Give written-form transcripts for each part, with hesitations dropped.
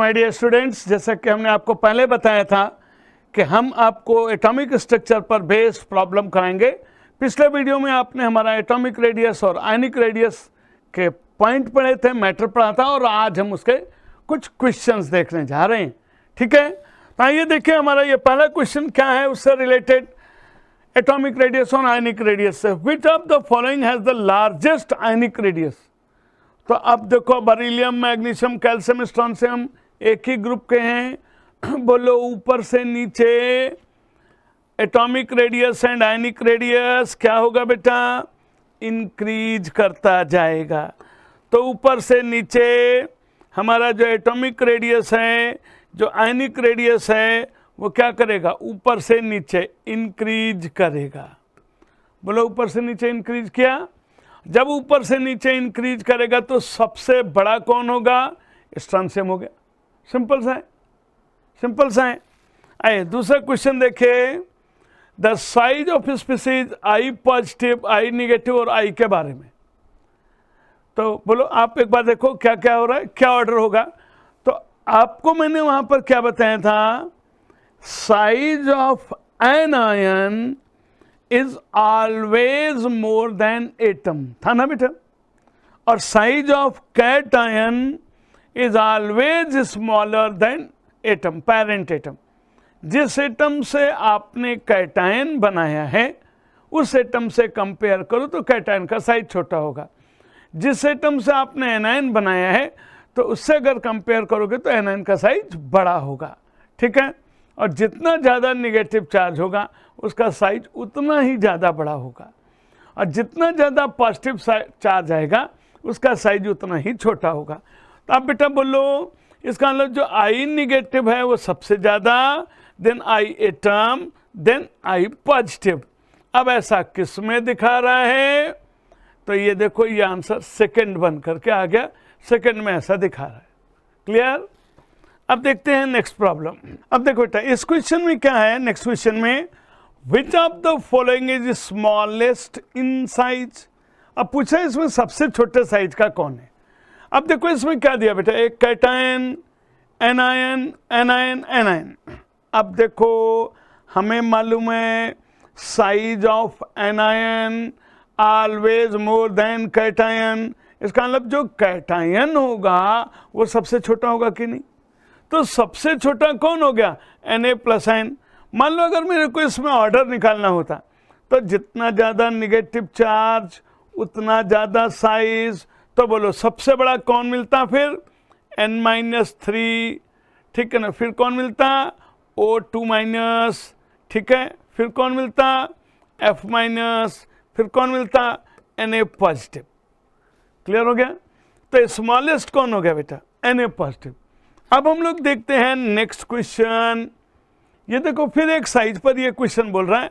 My dear students, जैसा कि हमने आपको पहले बताया था कि हम आपको एटॉमिक स्ट्रक्चर पर बेस्ड प्रॉब्लम कराएंगे। पिछले वीडियो में आपने हमारा एटॉमिक रेडियस और आयनिक रेडियस के पॉइंट पढ़े थे, मैटर पढ़ा था, और आज हम उसके कुछ क्वेश्चंस देखने जा रहे हैं। ठीक है, तो आइए देखिए हमारा ये पहला क्वेश्चन क्या है, उससे रिलेटेड एटॉमिक रेडियस और आयनिक रेडियस से। विच of the following has the largest ionic radius? तो अब देखो, बेरिलियम, मैग्नीशियम, कैल्शियम, स्ट्रोंशियम एक ही ग्रुप के हैं। बोलो ऊपर से नीचे atomic radius and ionic radius क्या होगा बेटा? इंक्रीज करता जाएगा। तो ऊपर से नीचे हमारा जो एटॉमिक रेडियस है, जो आयनिक रेडियस है, वो क्या करेगा? ऊपर से नीचे इंक्रीज करेगा। बोलो ऊपर से नीचे इंक्रीज किया। जब ऊपर से नीचे इंक्रीज करेगा तो सबसे बड़ा कौन होगा? स्ट्रोंशियम हो गया। सिंपल सा है, सिंपल सा है। आइए दूसरा क्वेश्चन देखिए, the size of species I positive, I negative और आई के बारे में। तो बोलो आप एक बार देखो क्या क्या हो रहा है, क्या ऑर्डर होगा। तो आपको मैंने वहां पर क्या बताया था? Size of anion is always more than atom, था ना बेटा? और size of cation is always smaller than atom, parent atom. जिस एटम से आपने कैटायन बनाया है उस एटम से कंपेयर करो तो कैटायन का साइज छोटा होगा। जिस एटम से आपने एनायन बनाया है तो उससे अगर कंपेयर करोगे तो एनायन का साइज बड़ा होगा। ठीक है, और जितना ज़्यादा निगेटिव चार्ज होगा उसका साइज उतना ही ज़्यादा बड़ा होगा, और जितना ज़्यादा पॉजिटिव चार्ज आएगा उसका साइज उतना ही छोटा होगा। तो आप बेटा बोलो, इसका मतलब जो आई निगेटिव है वो सबसे ज़्यादा, then I atom, then I positive. अब ऐसा किस में दिखा रहा है? तो ये देखो, ये आंसर सेकंड बन करके आ गया, सेकंड में ऐसा दिखा रहा है। क्लियर? अब देखते हैं नेक्स्ट प्रॉब्लम। अब देखो बेटा, इस क्वेश्चन में क्या है? नेक्स्ट क्वेश्चन में विच of the following is smallest in size. अब पूछा इसमें सबसे छोटे साइज का कौन है। अब देखो इसमें क्या दिया बेटा? एक कैटायन, एनायन, एनायन, एनायन। अब देखो हमें मालूम है size of anion always more then cation. इसका मतलब जो कैटायन होगा वो सबसे छोटा होगा कि नहीं? तो सबसे छोटा कौन हो गया? Na+N। मान लो अगर मेरे को इसमें ऑर्डर निकालना होता तो जितना ज़्यादा निगेटिव चार्ज उतना ज़्यादा साइज। तो बोलो सबसे बड़ा कौन मिलता फिर? N-3। ठीक है ना? फिर कौन मिलता? O2-। ठीक है, फिर कौन मिलता? F-। फिर कौन मिलता? Na+। क्लियर हो गया? तो स्मॉलेस्ट कौन हो गया बेटा? Na+। अब हम लोग देखते हैं नेक्स्ट क्वेश्चन। ये देखो फिर एक साइज पर ये क्वेश्चन बोल रहा है,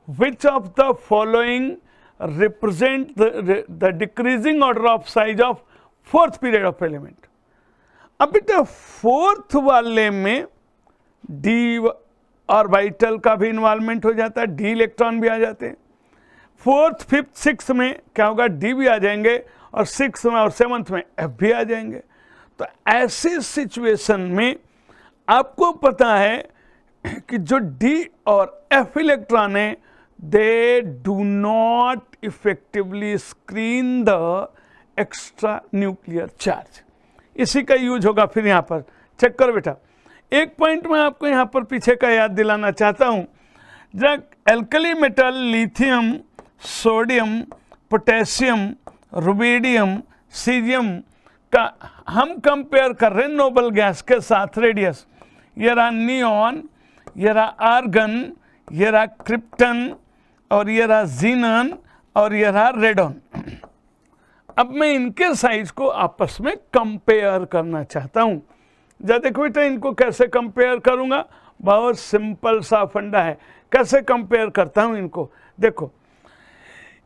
which of the following represent the decreasing order of size of fourth period of element. अब बेटा फोर्थ वाले में डी ऑर्बिटल का भी इन्वॉल्वमेंट हो जाता है, डी इलेक्ट्रॉन भी आ जाते हैं। फोर्थ, फिफ्थ, सिक्स में क्या होगा? डी भी आ जाएंगे, और सिक्स में और सेवंथ में एफ भी आ जाएंगे। तो ऐसी सिचुएशन में आपको पता है कि जो डी और एफ इलेक्ट्रॉन है they do not effectively screen the extra nuclear charge. इसी का यूज होगा फिर यहाँ पर। चेक करो बेटा, एक पॉइंट मैं आपको यहाँ पर पीछे का याद दिलाना चाहता हूँ। जब alkali metal lithium, sodium, potassium, rubidium, cerium का हम कंपेयर कर रहे हैं नोबल गैस के साथ रेडियस। ये रहा नियॉन, ये रहा आर्गन, ये रहा क्रिप्टन, और ये रहा जीनन, और ये रहा रेडॉन। अब मैं इनके साइज को आपस में कंपेयर करना चाहता हूं। जरा देखो बेटा, इनको कैसे कंपेयर करूंगा? बहुत सिंपल सा फंडा है। कैसे कंपेयर करता हूं इनको? देखो,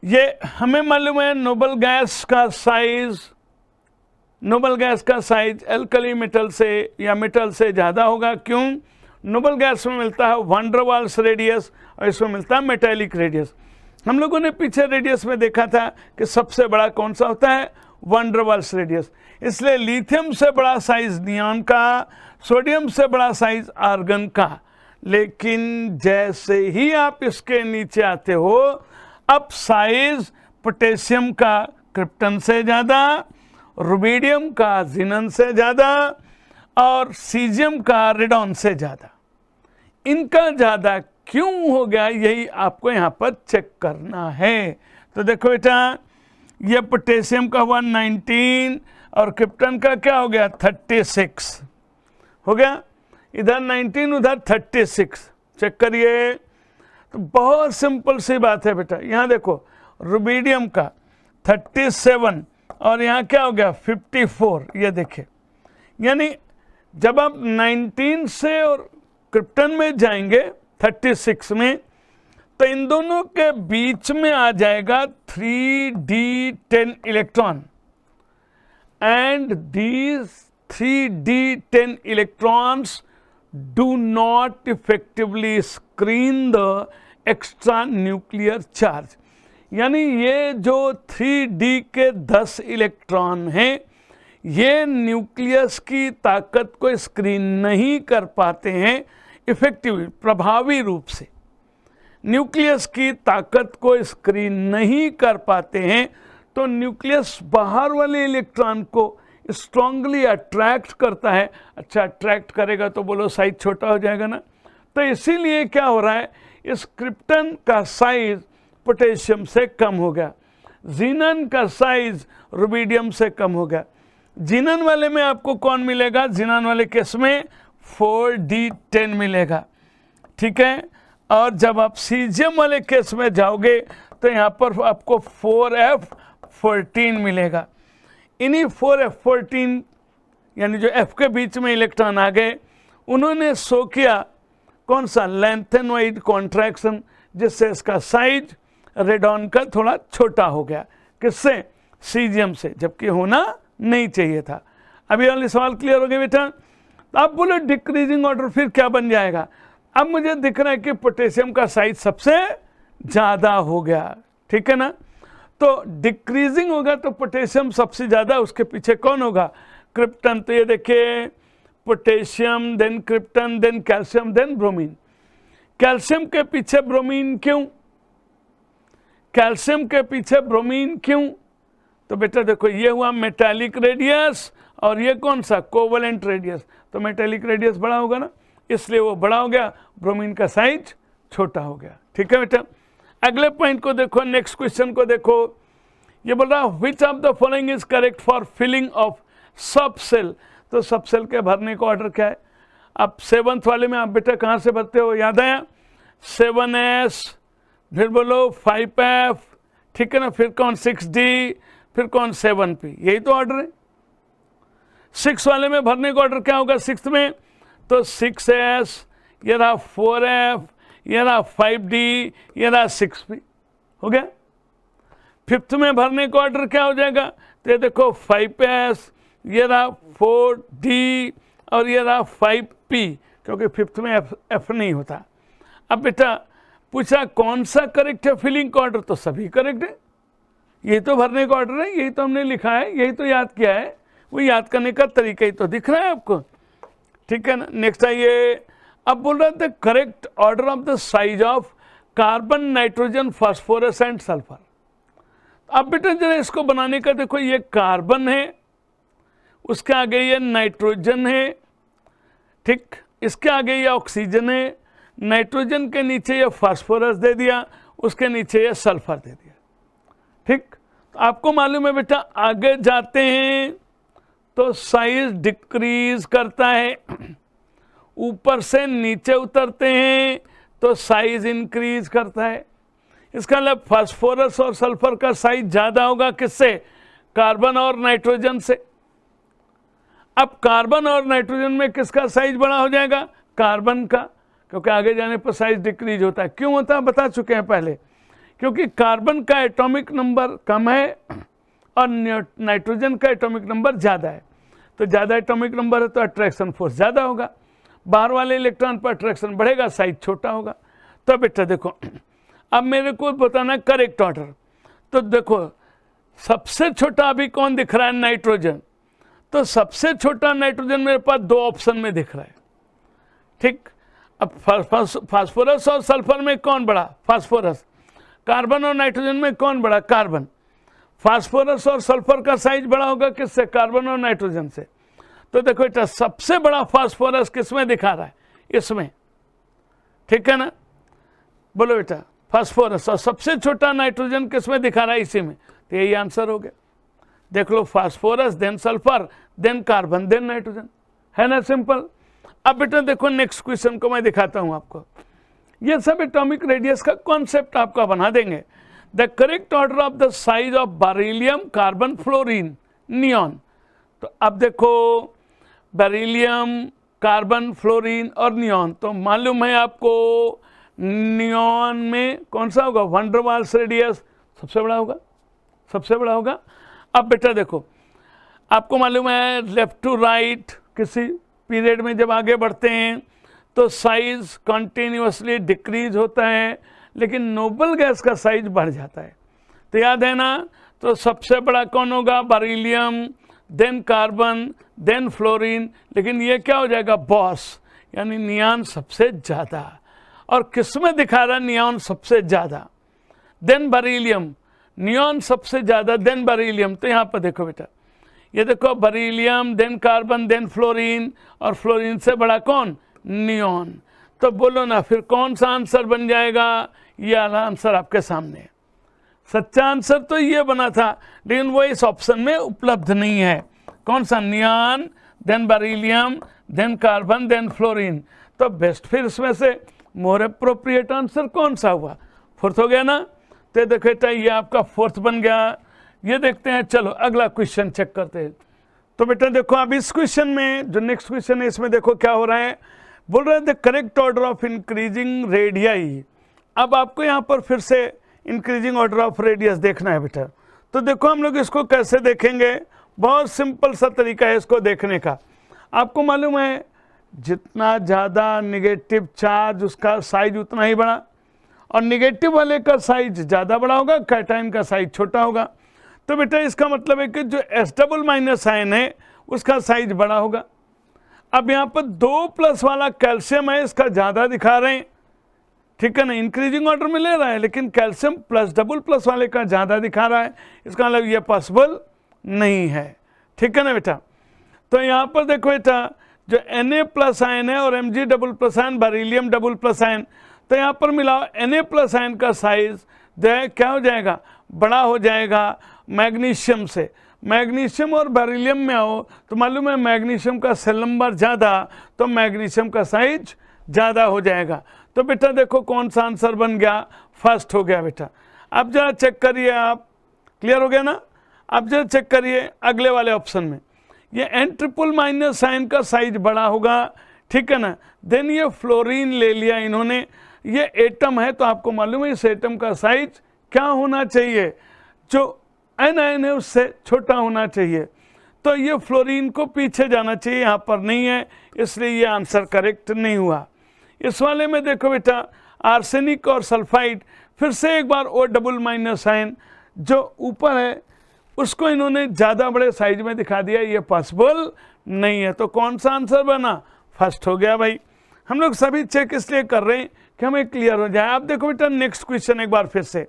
ये हमें मालूम है नोबल गैस का साइज एल्कली मेटल से या मेटल से ज़्यादा होगा। क्यों? नोबल गैस में मिलता है वैन डर वाल्स रेडियस और इसमें मिलता है मेटेलिक रेडियस। हम लोगों ने पीछे रेडियस में देखा था कि सबसे बड़ा कौन सा होता है? Van der Waals radius. इसलिए लिथियम से बड़ा साइज नियॉन का, सोडियम से बड़ा साइज आर्गन का। लेकिन जैसे ही आप इसके नीचे आते हो, अब साइज पोटेशियम का क्रिप्टन से ज़्यादा, रुबिडियम का जिनन से ज़्यादा और सीजियम का रेडॉन से ज़्यादा। इनका ज़्यादा क्यों हो गया, यही आपको यहाँ पर चेक करना है। तो देखो बेटा, ये पोटेशियम का हुआ 19 और क्रिप्टन का क्या हो गया 36 हो गया, इधर 19 उधर 36। चेक करिए, तो बहुत सिंपल सी बात है बेटा। यहाँ देखो रुबिडियम का 37 और यहाँ क्या हो गया 54। ये देखिए, यानी जब आप 19 से और क्रिप्टन में जाएंगे 36 में, तो इन दोनों के बीच में आ जाएगा 3d10 electron, and these 3d10 electrons do not effectively screen the extra nuclear charge। यानी ये जो 3d के 10 इलेक्ट्रॉन हैं, ये न्यूक्लियस की ताकत को स्क्रीन नहीं कर पाते हैं इफेक्टिवली, प्रभावी रूप से न्यूक्लियस की ताकत को स्क्रीन नहीं कर पाते हैं। तो न्यूक्लियस बाहर वाले इलेक्ट्रॉन को स्ट्रांगली अट्रैक्ट करता है। अच्छा, अट्रैक्ट करेगा तो बोलो साइज छोटा हो जाएगा ना। तो इसीलिए क्या हो रहा है, इस क्रिप्टन का साइज पोटेशियम से कम हो गया, जिनन का साइज रुबिडियम से कम हो गया। जिनन वाले में आपको कौन मिलेगा, जिनन वाले केस में 4d10 मिलेगा, ठीक है। और जब आप सीजियम वाले केस में जाओगे तो यहाँ पर आपको 4f14 मिलेगा। इन्हीं 4f14 यानी जो f के बीच में इलेक्ट्रॉन आ गए, उन्होंने शो किया कौन सा, लैंथेनोइड कॉन्ट्रैक्शन, जिससे इसका साइज रेडॉन का थोड़ा छोटा हो गया। किससे, सीजियम से, जबकि होना नहीं चाहिए था। अभी वाले सवाल क्लियर हो गए बेटा। तो आप बोलो डिक्रीजिंग ऑर्डर फिर क्या बन जाएगा। अब मुझे दिख रहा है कि पोटेशियम का साइज सबसे ज़्यादा हो गया, ठीक है ना। तो डिक्रीजिंग होगा तो पोटेशियम सबसे ज़्यादा, उसके पीछे कौन होगा, क्रिप्टन। तो ये देखिए, potassium then krypton then calcium then bromine. Calcium के पीछे ब्रोमीन क्यों, कैल्शियम के पीछे ब्रोमीन क्यों। तो बेटा देखो, ये हुआ मेटालिक रेडियस और ये कौन सा, कोवलेंट रेडियस। तो मेटालिक रेडियस बड़ा होगा ना, इसलिए वो बड़ा हो गया, ब्रोमीन का साइज छोटा हो गया, ठीक है बेटा। अगले पॉइंट को देखो, नेक्स्ट क्वेश्चन को देखो। ये बोल रहा है which of the following is correct for filling of subshell. तो सब सेल के भरने का ऑर्डर क्या है। अब 7th वाले में आप बेटा कहाँ से भरते हो, याद आया, 7s, फिर बोलो 5f, ठीक है ना, फिर कौन 6d, फिर कौन 7p, यही तो ऑर्डर है। 6 वाले में भरने का ऑर्डर क्या होगा 6th में, तो 6s, ये रहा 4f, ये रहा 5d, ये रहा 6p, हो गया। 5th में भरने का ऑर्डर क्या हो जाएगा, तो ये देखो 5s, ये रहा 4d और ये रहा 5p, क्योंकि 5th में f नहीं होता। अब बेटा पूछा कौन सा करेक्ट है फिलिंग का ऑर्डर, तो सभी करेक्ट है। यही तो भरने का ऑर्डर है, यही तो हमने लिखा है, यही तो याद किया है, वो याद करने का तरीका ही तो दिख रहा है आपको, ठीक है ना। नेक्स्ट आइए, अब बोल रहा था correct order of the size of carbon, nitrogen, phosphorus and sulphur. अब बेटा जरा इसको बनाने का देखो, ये कार्बन है, उसके आगे ये नाइट्रोजन है, ठीक, इसके आगे ये ऑक्सीजन है, नाइट्रोजन के नीचे ये फास्फोरस दे दिया, उसके नीचे ये सल्फर दे दिया, ठीक। तो आपको मालूम है बेटा, आगे जाते हैं तो साइज डिक्रीज करता है, ऊपर से नीचे उतरते हैं तो साइज इंक्रीज करता है। इसका मतलब फास्फोरस और सल्फर का साइज ज़्यादा होगा किससे, कार्बन और नाइट्रोजन से। अब कार्बन और नाइट्रोजन में किसका साइज बड़ा हो जाएगा, कार्बन का, क्योंकि आगे जाने पर साइज डिक्रीज होता है। क्यों होता है बता चुके हैं पहले, क्योंकि कार्बन का एटॉमिक नंबर कम है और नाइट्रोजन का एटॉमिक नंबर ज़्यादा है। तो ज़्यादा एटॉमिक नंबर है तो अट्रैक्शन फोर्स ज़्यादा होगा, बाहर वाले इलेक्ट्रॉन पर अट्रैक्शन बढ़ेगा, साइज छोटा होगा। तो बेटा देखो, अब मेरे को बताना करेक्ट ऑर्डर। तो देखो सबसे छोटा अभी कौन दिख रहा है, नाइट्रोजन। तो सबसे छोटा नाइट्रोजन मेरे पास दो ऑप्शन में दिख रहा है, ठीक। अब फास्फोरस और सल्फर में कौन बड़ा? फास्फोरस। कार्बन और नाइट्रोजन में कौन बड़ा? कार्बन। फास्फोरस और सल्फर का साइज बड़ा होगा किससे? कार्बन और नाइट्रोजन से। तो देखो बेटा, सबसे बड़ा फास्फोरस किसमें दिखा रहा है? इसमें, ठीक है ना? बोलो बेटा, फास्फोरस। और सबसे छोटा नाइट्रोजन किसमें दिखा रहा है? इसी में। तो यही आंसर हो गया। देख लो, phosphorus, then sulphur, then carbon, then nitrogen, है ना? सिंपल। अब बेटा देखो, नेक्स्ट क्वेश्चन को मैं दिखाता हूं आपको। ये सब एटॉमिक रेडियस का कॉन्सेप्ट आपका बना देंगे। The correct order of the size of beryllium, carbon, fluorine, neon. तो अब देखो, बेरिलियम, कार्बन, फ्लोरीन और नियॉन, तो मालूम है आपको नियॉन में कौन सा होगा? वन डर वाल्स रेडियस सबसे बड़ा होगा, सबसे बड़ा होगा। अब बेटा देखो, आपको मालूम है लेफ्ट टू राइट किसी पीरियड में जब आगे बढ़ते हैं तो साइज कंटिन्यूअसली डिक्रीज होता है, लेकिन नोबल गैस का साइज बढ़ जाता है। तो याद है ना? तो सबसे बड़ा कौन होगा? Beryllium, then carbon, then fluorine, लेकिन ये क्या हो जाएगा? बॉस, यानी नियॉन सबसे ज़्यादा। और किस में दिखा रहा है नियॉन सबसे ज़्यादा? देन बेरिलियम, नियॉन सबसे ज़्यादा, देन बेरिलियम। तो यहाँ पर देखो बेटा, ये देखो, beryllium, then carbon, then fluorine, और फ्लोरीन से बड़ा कौन? नियॉन। तो बोलो ना, फिर कौन सा आंसर बन जाएगा? ये वाला आंसर आपके सामने है। सच्चा आंसर तो ये बना था, लेकिन वो इस ऑप्शन में उपलब्ध नहीं है। कौन सा? Neon, then beryllium, then carbon, then fluorine. तो बेस्ट फिर इसमें से मोर अप्रोप्रिएट आंसर कौन सा हुआ? फोर्थ हो गया ना? तो देखो बेटा, ये आपका फोर्थ बन गया। ये देखते हैं, चलो अगला क्वेश्चन चेक करते हैं। तो बेटा देखो, अब इस क्वेश्चन में जो नेक्स्ट क्वेश्चन है, इसमें देखो क्या हो रहा है। बोल रहे हैं the correct order of increasing radii. अब आपको यहाँ पर फिर से इंक्रीजिंग ऑर्डर ऑफ रेडियस देखना है बेटा। तो देखो, हम लोग इसको कैसे देखेंगे? बहुत सिंपल सा तरीका है इसको देखने का। आपको मालूम है, जितना ज़्यादा निगेटिव चार्ज उसका साइज उतना ही बड़ा, और निगेटिव वाले का साइज ज़्यादा बड़ा होगा, कैटायन का साइज छोटा होगा। तो बेटा इसका मतलब है कि जो S डबल माइनस आयन है उसका साइज बड़ा होगा। अब यहाँ पर 2+ वाला कैल्शियम है, इसका ज़्यादा दिखा रहे हैं, ठीक है ना? इंक्रीजिंग ऑर्डर में ले रहा है, लेकिन कैल्शियम प्लस डबल प्लस वाले का ज़्यादा दिखा रहा है, इसका मतलब ये पॉसिबल नहीं है, ठीक है ना बेटा? तो यहाँ पर देखो बेटा, जो Na+ आयन है और Mg double plus ion, beryllium double plus ion, तो यहाँ पर मिला Na+ आयन का साइज जो है क्या हो जाएगा? बड़ा हो जाएगा मैग्नीशियम से। मैग्नीशियम और बेरिलियम में आओ तो मालूम है मैग्नीशियम का सेल नंबर ज़्यादा, तो मैग्नीशियम का साइज ज़्यादा हो जाएगा। तो बेटा देखो, कौन सा आंसर बन गया? फर्स्ट हो गया बेटा। अब जरा चेक करिए आप, क्लियर हो गया ना? अब जरा चेक करिए अगले वाले ऑप्शन में, ये N∧- आयन का साइज बड़ा होगा, ठीक है ना? देन ये फ्लोरीन ले लिया इन्होंने, ये एटम है, तो आपको मालूम है इस एटम का साइज क्या होना चाहिए? जो N आयन है उससे छोटा होना चाहिए। तो ये फ्लोरीन को पीछे जाना चाहिए, यहाँ पर नहीं है, इसलिए ये आंसर करेक्ट नहीं हुआ। इस वाले में देखो बेटा, आर्सेनिक और सल्फाइड, फिर से एक बार O∧- आयन जो ऊपर है उसको इन्होंने ज़्यादा बड़े साइज में दिखा दिया, ये पॉसिबल नहीं है। तो कौन सा आंसर बना? फर्स्ट हो गया भाई। हम लोग सभी चेक इसलिए कर रहे हैं कि हमें क्लियर हो जाए। आप देखो बेटा, नेक्स्ट क्वेश्चन एक बार फिर से,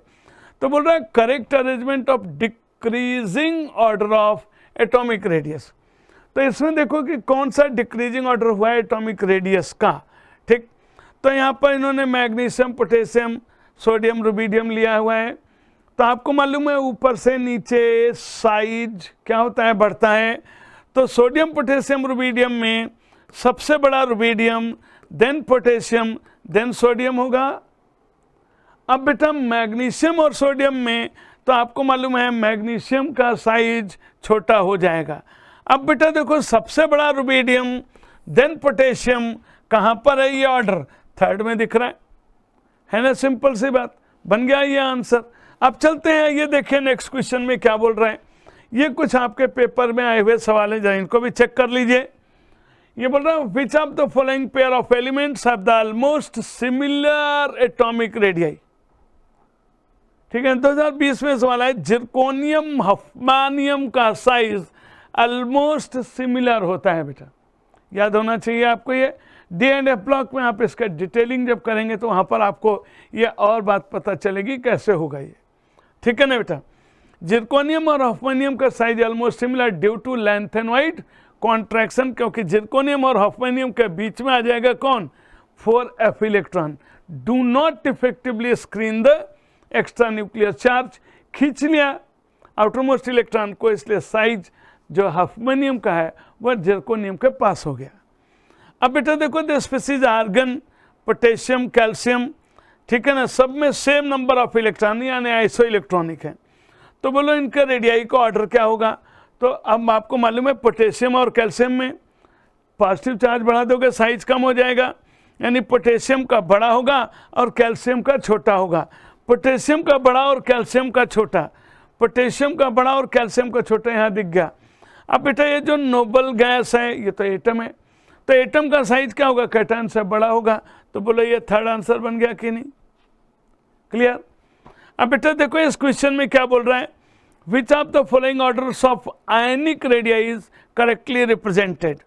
तो बोल रहा है correct arrangement of decreasing order of atomic radius. तो इसमें देखो कि कौन सा डिक्रीजिंग ऑर्डर हुआ है एटॉमिक रेडियस का, ठीक। तो यहाँ पर इन्होंने मैग्नीशियम, पोटेशियम, सोडियम, रुबिडियम लिया हुआ है। तो आपको मालूम है ऊपर से नीचे साइज क्या होता है? बढ़ता है। तो सोडियम, पोटेशियम, रुबिडियम में सबसे बड़ा rubidium, then potassium, then sodium होगा। अब बेटा मैग्नीशियम और सोडियम में तो आपको मालूम है मैग्नीशियम का साइज छोटा हो जाएगा। अब बेटा देखो, सबसे बड़ा रुबिडियम, देन पोटेशियम, कहाँ पर है ये ऑर्डर? थर्ड में दिख रहा है ना? सिंपल सी बात, बन गया ये आंसर। अब चलते हैं, ये देखिए नेक्स्ट क्वेश्चन में क्या बोल रहे हैं। ये कुछ आपके पेपर में आए हुए सवाल हैं, जरा इनको भी चेक कर लीजिए। ये बोल रहा है which of the following pair of elements have the almost similar atomic radii, ठीक है। 2020 में सवाल है जिरकोनियम हफमानियम का साइज ऑलमोस्ट सिमिलर होता है बेटा, याद होना चाहिए आपको। ये D&F ब्लॉक में आप इसका डिटेलिंग जब करेंगे तो वहाँ पर आपको ये और बात पता चलेगी कैसे होगा ये, ठीक है ना बेटा। जिरकोनियम और हॉफमैनियम का size almost similar due to lanthanoid contraction, क्योंकि जिरकोनियम और हॉफमैनियम के बीच में आ जाएगा कौन, 4f electron. Do not effectively screen the extra nuclear charge, खींच लिया आउटरमोस्ट इलेक्ट्रॉन को, इसलिए साइज जो हॉफमैनियम का है वह जिरकोनियम के पास हो गया। अब बेटा देखो the species argon, potassium, calcium, ठीक है ना, सब में सेम नंबर ऑफ इलेक्ट्रॉन यानी आइसो इलेक्ट्रॉनिक है। तो बोलो इनका रेडियाई का ऑर्डर क्या होगा। तो अब आपको मालूम है पोटेशियम और कैल्शियम में पॉजिटिव चार्ज बढ़ा दोगे साइज कम हो जाएगा, यानी पोटेशियम का बड़ा होगा और कैल्शियम का छोटा होगा। पोटेशियम का बड़ा और कैल्शियम का छोटा, पोटेशियम का बड़ा और कैल्शियम का छोटा, यहाँ दिख गया। अब बेटा ये जो नोबल गैस है ये तो एटम है, तो एटम का साइज क्या होगा, कैटायन से बड़ा होगा। तो बोलो ये थर्ड आंसर बन गया कि नहीं, क्लियर। अब बेटा देखो इस क्वेश्चन में क्या बोल रहा है, which of the following orders of ionic radii is correctly represented.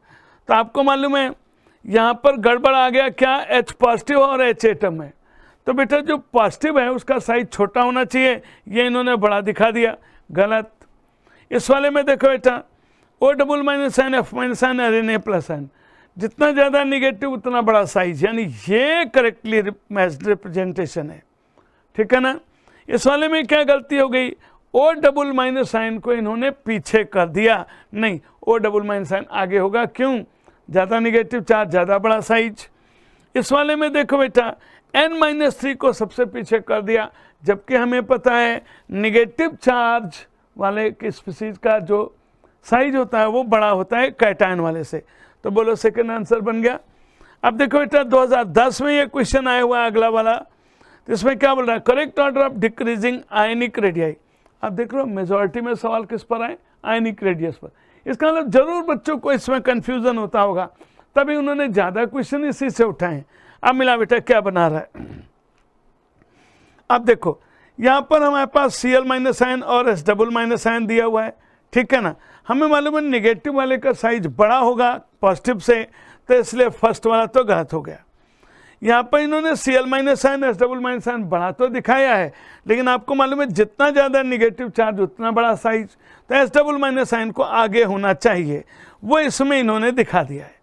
तो आपको मालूम है यहाँ पर गड़बड़ आ गया, क्या H पॉजिटिव और H एटम है। तो बेटा जो पॉजिटिव है उसका साइज छोटा होना चाहिए, ये इन्होंने बड़ा दिखा दिया, गलत। इस वाले में देखो बेटा O double minus sign F minus sign RNA plus sign, जितना ज़्यादा निगेटिव उतना बड़ा साइज, यानी ये करेक्टली मैच्ड रिप्रेजेंटेशन है, ठीक है ना। इस वाले में क्या गलती हो गई, O डबल माइनस साइन को इन्होंने पीछे कर दिया, नहीं O डबल माइनस साइन आगे होगा, क्यों, ज़्यादा निगेटिव चार्ज ज़्यादा बड़ा साइज। इस वाले में देखो बेटा N-3 को सबसे पीछे कर दिया, जबकि हमें पता है निगेटिव चार्ज वाले की स्पीसीज का जो साइज होता है वो बड़ा होता है कैटायन वाले से। तो बोलो सेकंड आंसर बन गया। अब देखो बेटा 2010 में ये क्वेश्चन आया हुआ है अगला वाला, तो इसमें क्या बोल रहा है, correct order of decreasing ionic radii. अब देख लो मेजॉरिटी में सवाल किस पर आए, आयनिक रेडियस पर। इसका मतलब जरूर बच्चों को इसमें कंफ्यूजन होता होगा, तभी उन्होंने ज़्यादा क्वेश्चन इसी से उठाए। अब मिला बेटा क्या बना रहा है, अब देखो यहाँ पर हमारे पास Cl माइनस आयन और H डबल माइनस आयन दिया हुआ है, ठीक है ना। हमें मालूम है निगेटिव वाले का साइज बड़ा होगा पॉजिटिव से, तो इसलिए फर्स्ट वाला तो गलत हो गया। यहाँ पर इन्होंने Cl minus ion H double minus ion बड़ा तो दिखाया है, लेकिन आपको मालूम है जितना ज़्यादा निगेटिव चार्ज उतना बड़ा साइज, तो H डबल माइनस आयन को आगे होना चाहिए, वो इसमें इन्होंने दिखा दिया है,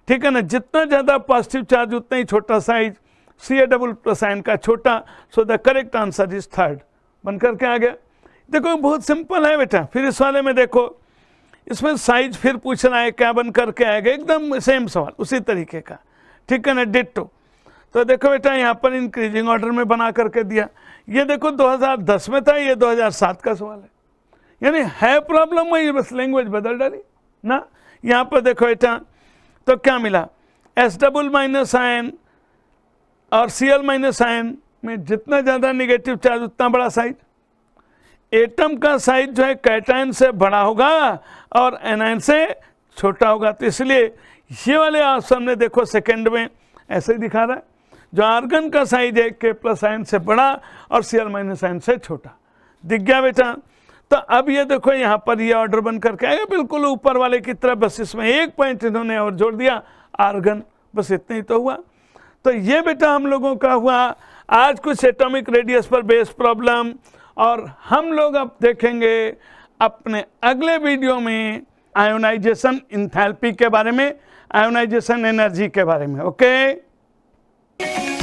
ठीक है ना। जितना ज़्यादा पॉजिटिव चार्ज उतना ही छोटा size, Ca double plus ion का छोटा, so the correct answer is third, बनकर के आ गया। देखो बहुत सिंपल है बेटा। फिर इस वाले में देखो इसमें साइज फिर पूछ रहा है, क्या बन करके आएगा, एकदम सेम सवाल उसी तरीके का, ठीक है ना, डिट्टो। तो देखो बेटा यहाँ पर इंक्रीजिंग ऑर्डर में बना करके दिया, ये देखो 2010 में था, ये 2007 का सवाल है, यानी है प्रॉब्लम वही, बस लैंग्वेज बदल डाली ना। यहाँ पर देखो बेटा तो क्या मिला, H डबल माइनस आयन और Cl माइनस आयन में जितना ज़्यादा निगेटिव चार्ज उतना बड़ा साइज, एटम का साइज जो है कैटायन से बड़ा होगा और एनायन से छोटा होगा, तो इसलिए ये वाले ऑप्शन में देखो सेकंड में ऐसे ही दिखा रहा है, जो आर्गन का साइज है K प्लस आयन से बड़ा और Cl माइनस आयन से छोटा, दिख गया बेटा। तो अब ये देखो यहाँ पर ये ऑर्डर बन करके आएगा बिल्कुल ऊपर वाले की तरफ, बस इसमें एक पॉइंट इन्होंने और जोड़ दिया, आर्गन, बस इतना ही तो हुआ। तो ये बेटा हम लोगों का हुआ आज कुछ एटॉमिक रेडियस पर बेस्ड प्रॉब्लम, और हम लोग अब देखेंगे अपने अगले वीडियो में आयोनाइजेशन इंथैल्पी के बारे में, आयोनाइजेशन एनर्जी के बारे में। ओके।